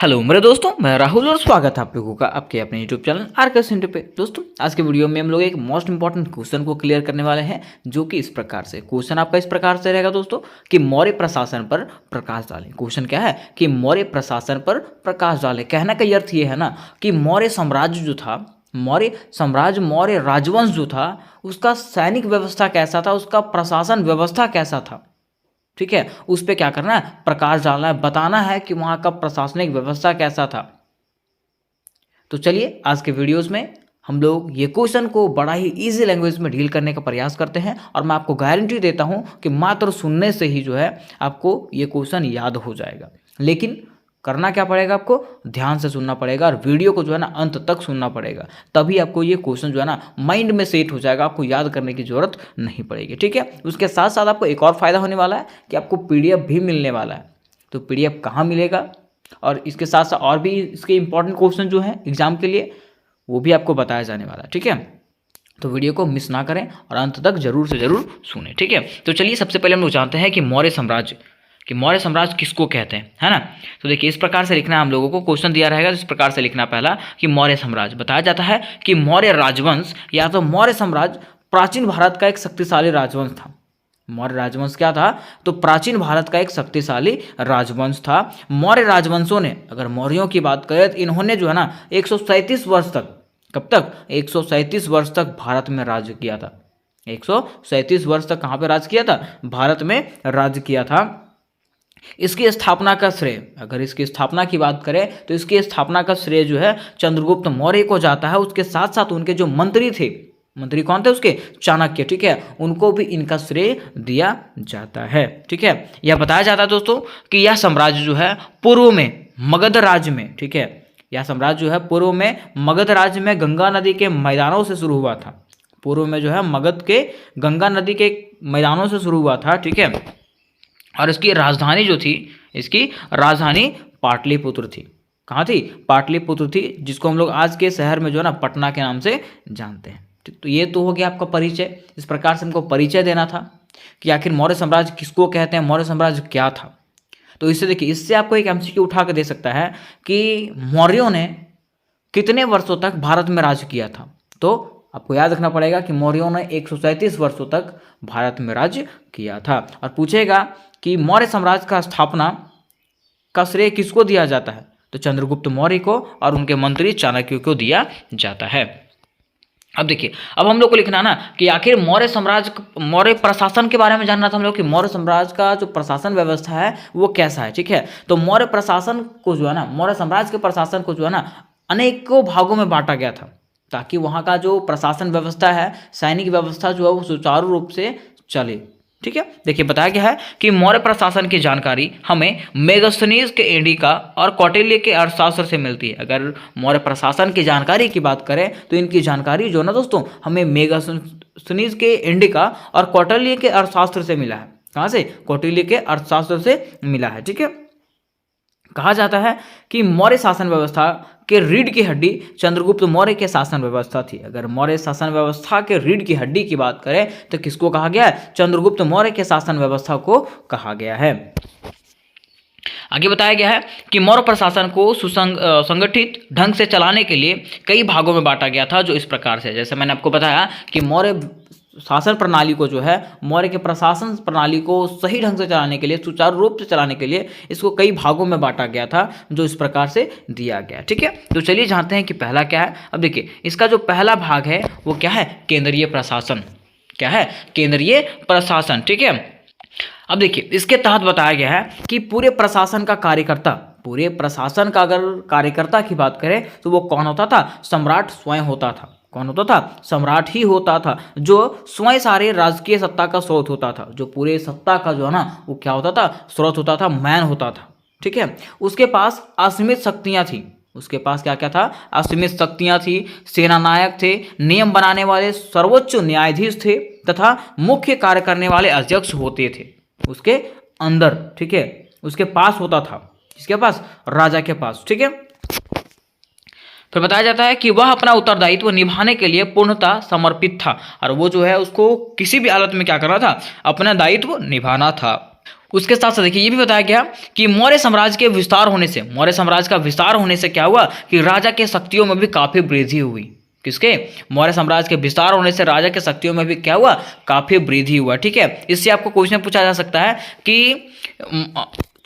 Hello मेरे दोस्तों, मैं राहुल और स्वागत है आप लोगों का आपके अपने यूट्यूब चैनल आरके सेंटर पे। दोस्तों आज के वीडियो में हम लोग एक मोस्ट इंपॉर्टेंट क्वेश्चन को क्लियर करने वाले हैं, जो कि इस प्रकार से क्वेश्चन आपका इस प्रकार से रहेगा दोस्तों कि मौर्य प्रशासन पर प्रकाश डालें। क्वेश्चन क्या है कि मौर्य प्रशासन पर प्रकाश डालें। कहने का अर्थ ये है ना कि मौर्य साम्राज्य जो था, मौर्य साम्राज्य, मौर्य राजवंश जो था, उसका सैनिक व्यवस्था कैसा था, उसका प्रशासन व्यवस्था कैसा था। ठीक है, उस पर क्या करना है, प्रकाश डालना है, बताना है कि वहाँ का प्रशासनिक व्यवस्था कैसा था। तो चलिए आज के वीडियोस में हम लोग ये क्वेश्चन को बड़ा ही इजी लैंग्वेज में डील करने का प्रयास करते हैं, और मैं आपको गारंटी देता हूँ कि मात्र सुनने से ही जो है आपको ये क्वेश्चन याद हो जाएगा। लेकिन करना क्या पड़ेगा, आपको ध्यान से सुनना पड़ेगा और वीडियो को जो है ना अंत तक सुनना पड़ेगा, तभी आपको ये क्वेश्चन जो है ना माइंड में सेट हो जाएगा, आपको याद करने की जरूरत नहीं पड़ेगी। ठीक है, उसके साथ साथ आपको एक और फायदा होने वाला है कि आपको पीडीएफ भी मिलने वाला है। तो पीडीएफ कहाँ मिलेगा, और इसके साथ साथ और भी इसके इंपॉर्टेंट क्वेश्चन जो हैं एग्जाम के लिए, वो भी आपको बताया जाने वाला है। ठीक है, तो वीडियो को मिस ना करें और अंत तक जरूर से जरूर सुने। ठीक है, तो चलिए सबसे पहले हम लोग जानते हैं कि मौर्य साम्राज्य किसको कहते हैं, है ना। तो देखिए इस प्रकार से लिखना है, हम लोगों को क्वेश्चन दिया रहेगा, इस प्रकार से लिखना पहला कि मौर्य साम्राज्य। बताया जाता है कि मौर्य राजवंश या तो मौर्य साम्राज्य प्राचीन भारत का एक शक्तिशाली राजवंश था। मौर्य राजवंश क्या था, तो प्राचीन भारत का एक शक्तिशाली राजवंश था। मौर्य राजवंशों ने, अगर मौर्यों की बात करें तो इन्होंने जो है ना 137 वर्ष तक, कब तक, 137 वर्ष तक भारत में राज्य किया था। 137 वर्ष तक कहाँ पे राज किया था, भारत में राज किया था। इसकी स्थापना का श्रेय, अगर इसकी स्थापना की बात करें तो इसकी स्थापना का श्रेय जो है चंद्रगुप्त मौर्य को जाता है। उसके साथ साथ उनके जो मंत्री थे, मंत्री कौन थे उसके, चाणक्य, ठीक है, उनको भी इनका श्रेय दिया जाता है। ठीक है, यह बताया जाता है दोस्तों कि यह साम्राज्य जो है पूर्व में मगध राज्य में, ठीक है, यह साम्राज्य जो है पूर्व में मगध राज्य में गंगा नदी के मैदानों से शुरू हुआ था। पूर्व में जो है मगध के गंगा नदी के मैदानों से शुरू हुआ था। ठीक है, और इसकी राजधानी जो थी, इसकी राजधानी पाटलिपुत्र थी। कहाँ थी, पाटलिपुत्र थी, जिसको हम लोग आज के शहर में जो है ना पटना के नाम से जानते हैं। तो ये तो हो गया आपका परिचय। इस प्रकार से हमको परिचय देना था कि आखिर मौर्य साम्राज्य किसको कहते हैं, मौर्य साम्राज्य क्या था। तो इससे देखिए, इससे आपको एक एमसीक्यू उठा कर दे सकता है कि मौर्यों ने कितने वर्षों तक भारत में राज किया था। तो आपको याद रखना पड़ेगा कि मौर्यों ने 137 वर्षों तक भारत में राज्य किया था। और पूछेगा कि मौर्य साम्राज्य का स्थापना का श्रेय किसको दिया जाता है, तो चंद्रगुप्त मौर्य को और उनके मंत्री चाणक्य को दिया जाता है। अब देखिए, अब हम लोग को लिखना ना कि आखिर मौर्य साम्राज्य, मौर्य प्रशासन के बारे में जानना था हम लोग कि मौर्य साम्राज्य का जो प्रशासन व्यवस्था है वो कैसा है। ठीक है, तो मौर्य प्रशासन को जो है ना, मौर्य साम्राज्य के प्रशासन को जो है ना अनेकों भागों में बांटा गया था, ताकि वहाँ का जो प्रशासन व्यवस्था है, सैनिक व्यवस्था जो है वो सुचारू रूप से चले। ठीक है, देखिए बताया गया है कि मौर्य प्रशासन की जानकारी हमें मेगास्थनीज के इंडिका और कौटिल्य के अर्थशास्त्र से मिलती है। अगर मौर्य प्रशासन की जानकारी की बात करें तो इनकी जानकारी जो ना दोस्तों हमें मेगास्थनीज के इंडिका और कौटिल्य के अर्थशास्त्र से मिला है। कहाँ से, कौटिल्य के अर्थशास्त्र से मिला है। ठीक है, कहा जाता है कि मौर्य शासन व्यवस्था के रीढ़ की हड्डी चंद्रगुप्त मौर्य के शासन व्यवस्था थी। अगर मौर्य शासन व्यवस्था के रीढ़ की हड्डी की बात करें तो किसको कहा गया है, चंद्रगुप्त मौर्य के शासन व्यवस्था को कहा गया है। आगे बताया गया है कि मौर्य प्रशासन को सुसंगठित ढंग से चलाने के लिए कई भागों में बांटा गया था, जो इस प्रकार से, जैसे मैंने आपको बताया कि मौर्य शासन प्रणाली को जो है, मौर्य के प्रशासन प्रणाली को सही ढंग से चलाने के लिए, सुचारू रूप से चलाने के लिए इसको कई भागों में बांटा गया था, जो इस प्रकार से दिया गया। ठीक है, तो चलिए जानते हैं कि पहला क्या है। अब देखिए इसका जो पहला भाग है वो क्या है, केंद्रीय प्रशासन। क्या है, केंद्रीय प्रशासन। ठीक है, अब देखिए इसके तहत बताया गया है कि पूरे प्रशासन का कार्यकर्ता, पूरे प्रशासन का अगर कार्यकर्ता की बात करें तो वो कौन होता था, सम्राट स्वयं होता था। कौन होता था, सम्राट ही होता था, जो स्वयं सारे राजकीय सत्ता का स्रोत होता था, जो पूरे सत्ता का जो है ना वो क्या होता था, स्रोत होता था, मैन होता था। ठीक है, उसके पास असीमित शक्तियां थी। उसके पास क्या क्या था, असीमित शक्तियां थी, सेनानायक थे, नियम बनाने वाले सर्वोच्च न्यायाधीश थे, तथा मुख्य कार्य करने वाले अध्यक्ष होते थे उसके अंदर। ठीक है, उसके पास होता था, किसके पास, राजा के पास। ठीक है, फिर बताया जाता है कि वह अपना उत्तरदायित्व निभाने के लिए पूर्णतः समर्पित था, और वो जो है उसको किसी भी हालत में क्या करना था, अपना दायित्व निभाना था। उसके साथ साथ देखिए ये भी बताया गया कि मौर्य साम्राज्य के विस्तार होने से, मौर्य साम्राज्य का विस्तार होने से क्या हुआ कि राजा के शक्तियों में भी काफी वृद्धि हुई। किसके? मौर्य साम्राज्य के विस्तार होने से राजा के शक्तियों में भी क्या हुआ? काफी वृद्धि हुआ। ठीक है, इससे आपको क्वेश्चन पूछा जा सकता है कि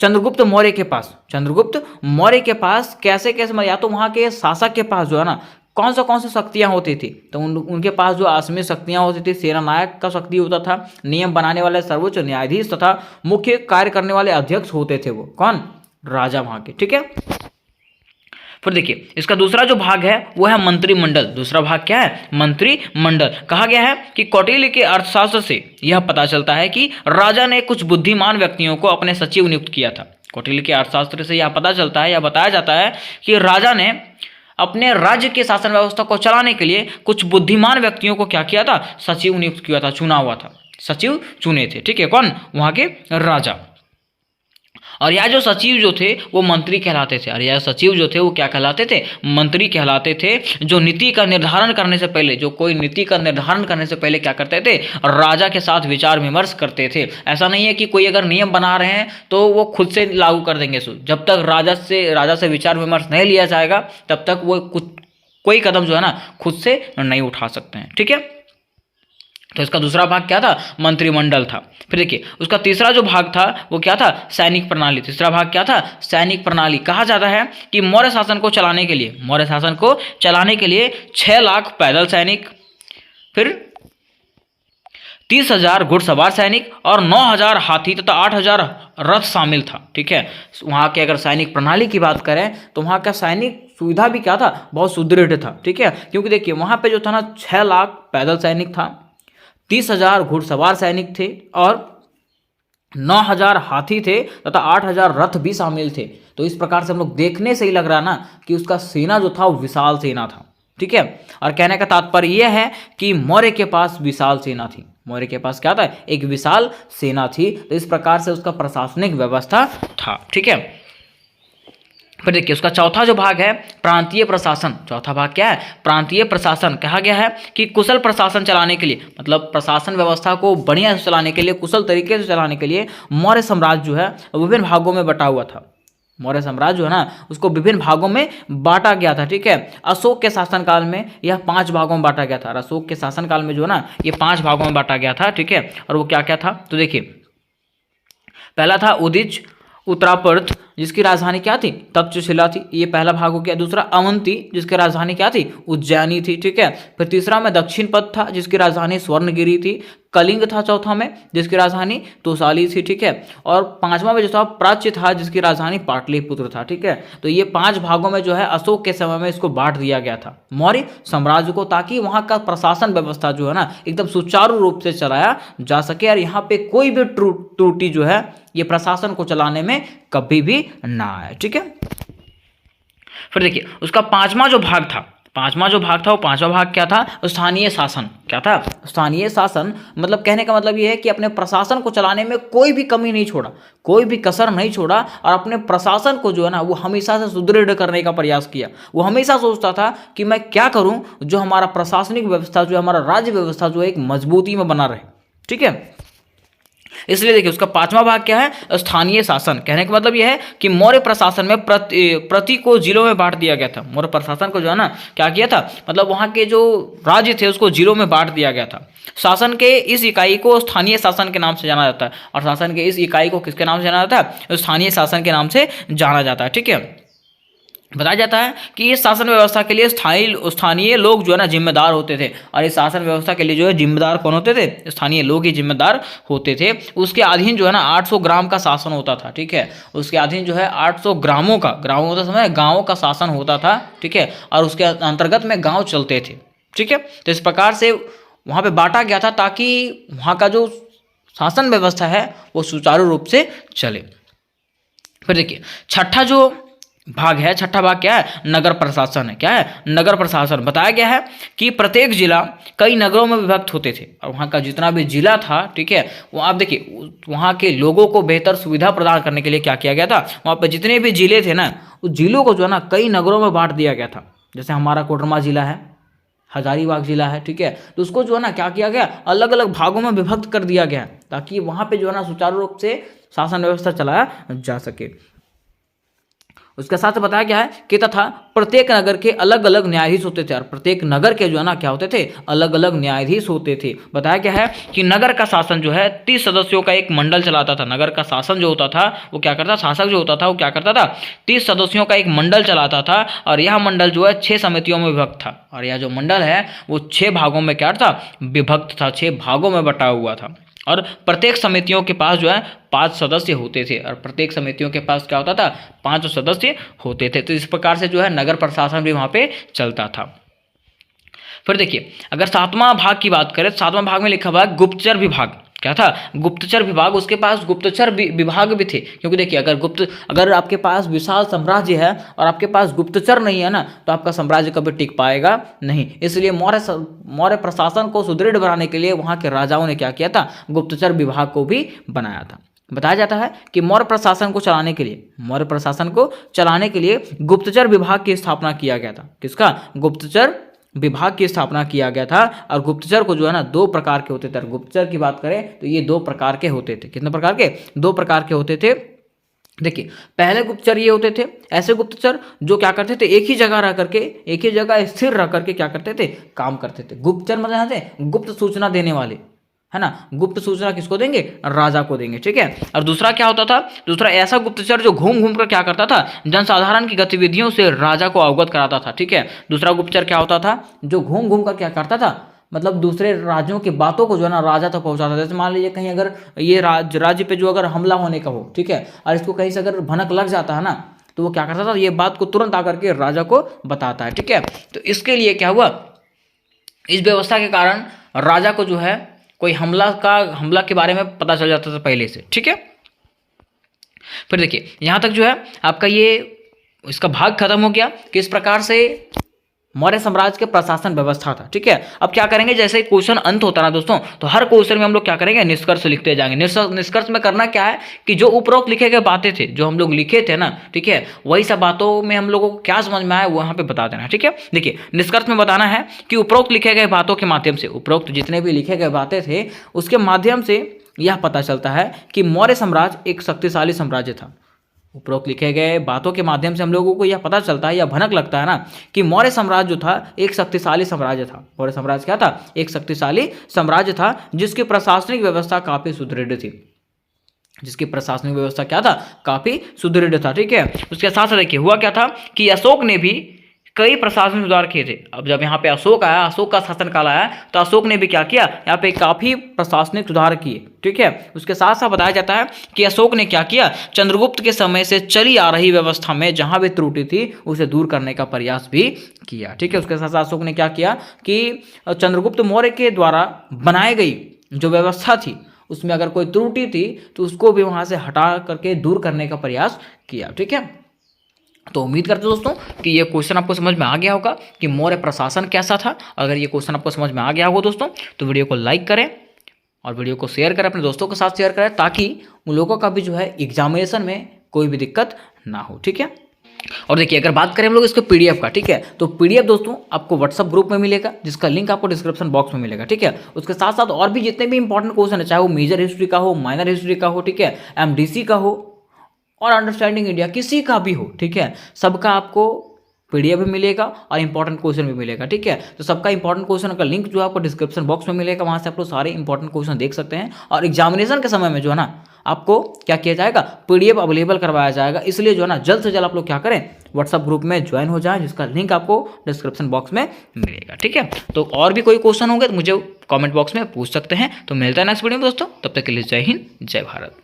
चंद्रगुप्त मौर्य के पास, चंद्रगुप्त मौर्य के पास कैसे कैसे, या तो वहां के शासक के पास जो है ना कौन सी शक्तियां होती थी, तो उनके पास जो आसमी शक्तियां होती थी, सेनानायक का शक्ति होता था, नियम बनाने वाले सर्वोच्च न्यायाधीश तथा मुख्य कार्य करने वाले अध्यक्ष होते थे, वो कौन? राजा वहां के। ठीक है, फिर देखिए इसका दूसरा जो भाग है वो है मंत्रिमंडल। दूसरा भाग क्या है? मंत्रिमंडल। कहा गया है कि कौटिल्य के अर्थशास्त्र से यह पता चलता है कि राजा ने कुछ बुद्धिमान व्यक्तियों को अपने सचिव नियुक्त किया था। कौटिल्य के अर्थशास्त्र से यह पता चलता है या बताया जाता है कि राजा ने अपने राज्य के शासन व्यवस्था को चलाने के लिए कुछ बुद्धिमान व्यक्तियों को क्या किया था? सचिव नियुक्त किया था, चुना हुआ था, सचिव चुने थे। ठीक है, कौन? वहां के राजा। और यह जो सचिव जो थे वो मंत्री कहलाते थे, और यह सचिव जो थे वो क्या कहलाते थे? मंत्री कहलाते थे। जो नीति का निर्धारण करने से पहले, जो कोई नीति का निर्धारण करने से पहले क्या करते थे? राजा के साथ विचार विमर्श करते थे। ऐसा नहीं है कि कोई अगर नियम बना रहे हैं तो वो खुद से लागू कर देंगे, जब तक राजा से विचार विमर्श नहीं लिया जाएगा तब तक वो कोई कदम जो है ना खुद से नहीं उठा सकते हैं। ठीक है, तो इसका दूसरा भाग क्या था? मंत्रिमंडल था। फिर देखिए उसका तीसरा जो भाग था वो क्या था? सैनिक प्रणाली। तीसरा भाग क्या था? सैनिक प्रणाली। कहा जाता है कि मौर्य शासन को चलाने के लिए 6 लाख पैदल सैनिक, फिर 30,000 घुड़सवार सैनिक और 9,000 हाथी तथा 8,000 रथ शामिल था। ठीक है, वहाँ के अगर सैनिक प्रणाली की बात करें तो वहाँ का सैनिक सुविधा भी क्या था? बहुत सुदृढ़ था। ठीक है, क्योंकि देखिए वहाँ पे जो था ना 6 लाख पैदल सैनिक था, 30,000 घुड़सवार सैनिक थे और 9,000 हाथी थे तथा 8,000 रथ भी शामिल थे। तो इस प्रकार से हम लोग देखने से ही लग रहा ना कि उसका सेना जो था वो विशाल सेना था। ठीक है, और कहने का तात्पर्य यह है कि मौर्य के पास विशाल सेना थी। मौर्य के पास क्या था? एक विशाल सेना थी। तो इस प्रकार से उसका प्रशासनिक व्यवस्था था। ठीक है, फिर देखिए उसका चौथा जो भाग है प्रांतीय प्रशासन। चौथा भाग क्या है? प्रांतीय प्रशासन। कहा गया है कि कुशल प्रशासन चलाने के लिए, मतलब प्रशासन व्यवस्था को बढ़िया से चलाने के लिए, कुशल तरीके से चलाने के लिए मौर्य साम्राज्य जो है विभिन्न भागों में बटा हुआ था। मौर्य साम्राज्य जो है ना उसको विभिन्न भागों में बांटा गया था। ठीक है, अशोक के शासनकाल में यह 5 भागों में बांटा गया था। अशोक के शासनकाल में जो है ना ये 5 भागों में बांटा गया था। ठीक है, और वो क्या क्या था? तो देखिए पहला था उदीच उत्तरापर्थ जिसकी राजधानी क्या थी? तक्षशिला थी, ये पहला भाग हो गया। दूसरा अवंती जिसकी राजधानी क्या थी? उज्जैनी थी। ठीक है, फिर तीसरा में दक्षिण पथ था जिसकी राजधानी स्वर्णगिरी थी। कलिंग था चौथा में जिसकी राजधानी तोसाली थी। ठीक है, और 5वां में जो था प्राच्य था जिसकी राजधानी पाटलिपुत्र था। ठीक है, तो ये 5 भागों में जो है अशोक के समय में इसको बांट दिया गया था मौर्य साम्राज्य को, ताकि वहाँ का प्रशासन व्यवस्था जो है ना एकदम सुचारू रूप से चलाया जा सके और यहाँ पे कोई भी त्रुटि जो है ये प्रशासन को चलाने में कभी भी ना आए। ठीक है, फिर देखिए उसका 5वां जो भाग था वो 5वां भाग क्या था? स्थानीय शासन। क्या था? स्थानीय शासन। मतलब कहने का मतलब ये है कि अपने प्रशासन को चलाने में कोई भी कमी नहीं छोड़ा, कोई भी कसर नहीं छोड़ा और अपने प्रशासन को जो है ना वो हमेशा से सुदृढ़ करने का प्रयास किया। वो हमेशा सोचता था कि मैं क्या करूं जो हमारा प्रशासनिक व्यवस्था जो हमारा राज्य व्यवस्था जो है एक मजबूती में बना रहे। ठीक है, इसलिए देखिए उसका 5वां भाग क्या है? स्थानीय शासन। कहने का मतलब यह है कि मौर्य प्रशासन में प्रति को जिलों में बांट दिया गया था। मौर्य प्रशासन को जो है ना क्या किया था? मतलब वहाँ के जो राज्य थे उसको जिलों में बांट दिया गया था। शासन के इस इकाई को स्थानीय शासन के नाम से जाना जाता है और शासन के इस इकाई को किसके नाम से जाना जाता है? स्थानीय शासन के नाम से जाना जाता है। ठीक है, बताया जाता है कि इस शासन व्यवस्था के लिए स्थानीय लोग जो है ना जिम्मेदार होते थे और इस शासन व्यवस्था के लिए जो है जिम्मेदार कौन होते थे? स्थानीय लोग ही जिम्मेदार होते थे। उसके अधीन जो है ना 800 ग्राम का शासन होता था। ठीक है, उसके अधीन जो है 800 ग्रामों का समय गाँवों का शासन होता था। ठीक है, और उसके अंतर्गत में गाँव चलते थे। ठीक है, तो इस प्रकार से वहाँ पर बांटा गया था ताकि वहाँ का जो शासन व्यवस्था है वो सुचारू रूप से चले। फिर देखिए छठा भाग क्या है? नगर प्रशासन है। क्या है? नगर प्रशासन। बताया गया है कि प्रत्येक जिला कई नगरों में विभक्त होते थे और वहाँ का जितना भी जिला था, ठीक है, वो आप देखिए वहाँ के लोगों को बेहतर सुविधा प्रदान करने के लिए क्या किया गया था? वहाँ पर जितने भी जिले थे ना उस जिलों को जो है ना कई नगरों में बांट दिया गया था। जैसे हमारा कोडरमा जिला है, हजारीबाग जिला है। ठीक है, तो उसको जो है ना क्या किया गया? अलग अलग भागों में विभक्त कर दिया गया ताकि वहाँ पे जो है ना सुचारू रूप से शासन व्यवस्था चलाया जा सके। उसके साथ बताया गया है कि तथा प्रत्येक नगर के अलग अलग न्यायाधीश होते थे, और प्रत्येक नगर के जो है ना क्या होते थे, अलग अलग न्यायाधीश होते थे। बताया गया है कि नगर का शासन जो है 30 सदस्यों का एक मंडल चलाता था। नगर का शासन जो होता था वो क्या करता, शासक जो होता था वो क्या करता था, 30 सदस्यों का एक मंडल चलाता था, और यह मंडल जो है 6 समितियों में विभक्त था। और यह जो मंडल है वो 6 भागों में क्या था, विभक्त था, 6 भागों में बटा हुआ था। और प्रत्येक समितियों के पास जो है 5 सदस्य होते थे, और प्रत्येक समितियों के पास क्या होता था, 5 सदस्य होते थे। तो इस प्रकार से जो है नगर प्रशासन भी वहाँ पे चलता था। फिर देखिए, अगर 7वां भाग की बात करें, 7वां भाग में लिखा हुआ है गुप्तचर विभाग। क्या था, गुप्तचर विभाग। उसके पास गुप्तचर विभाग भी थे, क्योंकि देखिए अगर आपके पास विशाल साम्राज्य है और आपके पास गुप्तचर नहीं है ना, तो आपका साम्राज्य कभी टिक पाएगा नहीं। इसलिए मौर्य प्रशासन को सुदृढ़ बनाने के लिए वहाँ के राजाओं ने क्या किया था, गुप्तचर विभाग को भी बनाया था। बताया जाता है कि मौर्य प्रशासन को चलाने के लिए गुप्तचर विभाग की स्थापना किया गया था। किसका, गुप्तचर विभाग की स्थापना किया गया था। और गुप्तचर को जो है ना 2 प्रकार के होते थे। गुप्तचर की बात करें तो ये 2 प्रकार के होते थे। कितने प्रकार के, 2 प्रकार के होते थे। देखिए, पहले गुप्तचर ये होते थे, ऐसे गुप्तचर जो क्या करते थे, एक ही जगह रह करके, एक ही जगह स्थिर रह करके क्या करते थे, काम करते थे। गुप्तचर मतलब यहाँ से गुप्त सूचना देने वाले, है ना। गुप्त सूचना किसको देंगे, राजा को देंगे, ठीक है। और दूसरा क्या होता था, दूसरा ऐसा गुप्तचर जो घूम घूम कर क्या करता था, जनसाधारण की गतिविधियों से राजा को अवगत कराता था, ठीक है। दूसरा गुप्तचर क्या होता था, जो घूम घूम कर क्या करता था, मतलब दूसरे राज्यों की बातों को जो है ना राजा तक पहुंचाता था। जैसे मान लीजिए कहीं अगर ये राज्य पे जो अगर हमला होने का हो, ठीक है, और इसको कहीं से अगर भनक लग जाता है ना, तो वो क्या करता था, ये बात को तुरंत आकर के राजा को बताता है, ठीक है। तो इसके लिए क्या हुआ, इस व्यवस्था के कारण राजा को जो है कोई हमला के बारे में पता चल जाता था पहले से, ठीक है। फिर देखिए, यहां तक जो है आपका ये इसका भाग खत्म हो गया कि इस प्रकार से मौर्य साम्राज्य के प्रशासन व्यवस्था था, ठीक है। अब क्या करेंगे, जैसे क्वेश्चन अंत होता है ना दोस्तों, तो हर क्वेश्चन में हम लोग क्या करेंगे, निष्कर्ष लिखते जाएंगे। निष्कर्ष में करना क्या है कि जो उपरोक्त लिखे गए बातें थे, जो हम लोग लिखे थे ना, ठीक है, वही सब बातों में हम लोगों को क्या समझ में आया वो यहाँ पे बता देना है, ठीक है। देखिए, निष्कर्ष में बताना है कि उपरोक्त लिखे गए बातों के माध्यम से, उपरोक्त जितने भी लिखे गए बातें थे उसके माध्यम से यह पता चलता है कि मौर्य साम्राज्य एक शक्तिशाली साम्राज्य था। उपरोक्त लिखे गए बातों के माध्यम से हम लोगों को यह पता चलता है या भनक लगता है ना कि मौर्य साम्राज्य जो था एक शक्तिशाली साम्राज्य था। मौर्य साम्राज्य क्या था, एक शक्तिशाली साम्राज्य था जिसकी प्रशासनिक व्यवस्था काफी सुदृढ़ थी। जिसकी प्रशासनिक व्यवस्था क्या था, काफी सुदृढ़ था, ठीक है। उसके साथ साथ देखिए हुआ क्या था कि अशोक ने भी कई प्रशासनिक सुधार किए थे। अब जब यहाँ पे अशोक आया, अशोक का शासनकाल आया, तो अशोक ने भी क्या किया, यहाँ पे काफी प्रशासनिक सुधार किए, ठीक है। उसके साथ साथ बताया जाता है कि अशोक ने क्या किया, चंद्रगुप्त के समय से चली आ रही व्यवस्था में जहां भी त्रुटि थी उसे दूर करने का प्रयास भी किया, ठीक है। उसके साथ साथ अशोक ने क्या किया कि चंद्रगुप्त मौर्य के द्वारा बनाई गई जो व्यवस्था थी उसमें अगर कोई त्रुटि थी तो उसको भी वहां से हटा करके दूर करने का प्रयास किया, ठीक है। तो उम्मीद करते हैं दोस्तों कि ये क्वेश्चन आपको समझ में आ गया होगा कि मौर्य प्रशासन कैसा था। अगर ये क्वेश्चन आपको समझ में आ गया होगा दोस्तों, तो वीडियो को लाइक करें और वीडियो को शेयर करें, अपने दोस्तों के साथ शेयर करें, ताकि उन लोगों का भी जो है एग्जामिनेशन में कोई भी दिक्कत ना हो, ठीक है। और देखिए, अगर बात करें हम लोग इसके पीडीएफ का, ठीक है, तो पीडीएफ दोस्तों आपको व्हाट्सअप ग्रुप में मिलेगा, जिसका लिंक आपको डिस्क्रिप्शन बॉक्स में मिलेगा, ठीक है। उसके साथ साथ और भी जितने भी इंपॉर्टेंट क्वेश्चन है, चाहे वो मेजर हिस्ट्री का हो, माइनर हिस्ट्री का हो, ठीक है, एमडीसी का हो और अंडरस्टैंडिंग इंडिया, किसी का भी हो, ठीक है, सबका आपको पीडीएफ भी मिलेगा और इंपॉर्टेंट क्वेश्चन भी मिलेगा, ठीक है। तो सबका इंपॉर्टेंट क्वेश्चन का लिंक जो है आपको डिस्क्रिप्शन बॉक्स में मिलेगा, वहां से आप लोग सारे इंपॉर्टेंट क्वेश्चन देख सकते हैं। और एग्जामिनेशन के समय में जो है ना आपको क्या किया जाएगा, पीडीएफ अवेलेबल करवाया जाएगा। इसलिए जो है ना जल्द से जल्द आप लोग क्या करें, व्हाट्सअप ग्रुप में ज्वाइन हो जाएं, जिसका लिंक आपको डिस्क्रिप्शन बॉक्स में मिलेगा, ठीक है। तो और भी कोई क्वेश्चन होंगे तो मुझे कॉमेंट बॉक्स में पूछ सकते हैं। तो मिलता है नेक्स्ट वीडियो में दोस्तों, तब तक के लिए जय हिंद, जय भारत।